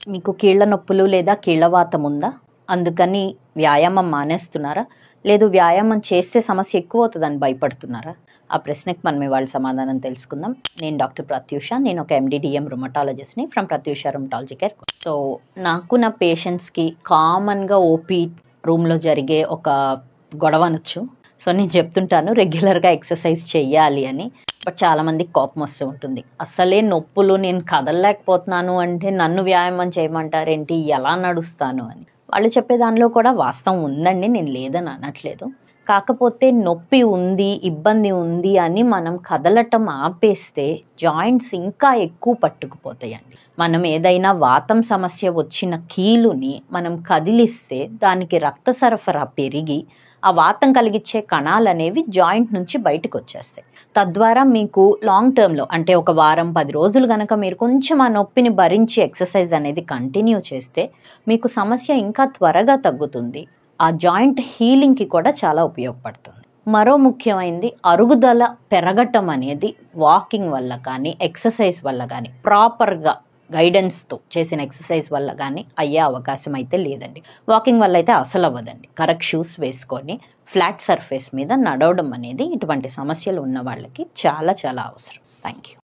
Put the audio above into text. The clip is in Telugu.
మీకు కీళ్ళ నొప్పులు లేదా కీళ్ళవాతం ఉందా? అందుకని వ్యాయామం మానేస్తున్నారా? లేదు వ్యాయామం చేస్తే సమస్య ఎక్కువ అవుతుందని భయపడుతున్నారా? ఆ ప్రశ్నకి మనం ఇవాళ సమాధానం తెలుసుకుందాం. నేను డాక్టర్ ప్రత్యూష. నేను ఒక MD/DM రుమటాలజిస్ట్ని from Pratyusha rheumatology care. So నాకు నా పేషెంట్స్కి కామన్గా ఓపీ రూమ్లో జరిగే ఒక గొడవ అనొచ్చు. సో నేను చెప్తుంటాను రెగ్యులర్గా ఎక్సర్సైజ్ చెయ్యాలి అని. బట్ చాలామందికి కోపం వస్తూ ఉంటుంది. అసలే నొప్పులు, నేను కదలలేకపోతున్నాను అంటే నన్ను వ్యాయామం చేయమంటారేంటి, ఎలా నడుస్తాను అని. వాళ్ళు చెప్పే దానిలో కూడా వాస్తవం ఉందండి, నేను లేదని అనట్లేదు. కాకపోతే నొప్పి ఉంది, ఇబ్బంది ఉంది అని మనం కదలటం ఆపేస్తే జాయింట్స్ ఇంకా ఎక్కువ పట్టుకుపోతాయండి. మనం ఏదైనా వాతం సమస్య వచ్చిన కీలుని మనం కదిలిస్తే దానికి రక్త సరఫరా పెరిగి ఆ వాతం కలిగించే కణాలు అనేవి జాయింట్ నుంచి బయటకు వచ్చేస్తాయి. తద్వారా మీకు లాంగ్ టర్మ్లో అంటే ఒక వారం 10 రోజులు కనుక మీరు కొంచెం ఆ నొప్పిని భరించి ఎక్సర్సైజ్ అనేది కంటిన్యూ చేస్తే మీకు సమస్య ఇంకా త్వరగా తగ్గుతుంది. ఆ జాయింట్ హీలింగ్కి కూడా చాలా ఉపయోగపడుతుంది. మరో ముఖ్యమైనది, అరుగుదల పెరగటం అనేది వాకింగ్ వల్ల కానీ ఎక్సర్సైజ్ వల్ల కానీ ప్రాపర్గా గైడెన్స్తో చేసిన ఎక్సర్సైజ్ వల్ల కానీ అయ్యే అవకాశం అయితే లేదండి. వాకింగ్ వల్ల అయితే అసలు అవ్వదండి. కరెక్ట్ షూస్ వేసుకొని ఫ్లాట్ సర్ఫేస్ మీద నడవడం అనేది ఇటువంటి సమస్యలు ఉన్న వాళ్ళకి చాలా చాలా అవసరం. Thank you.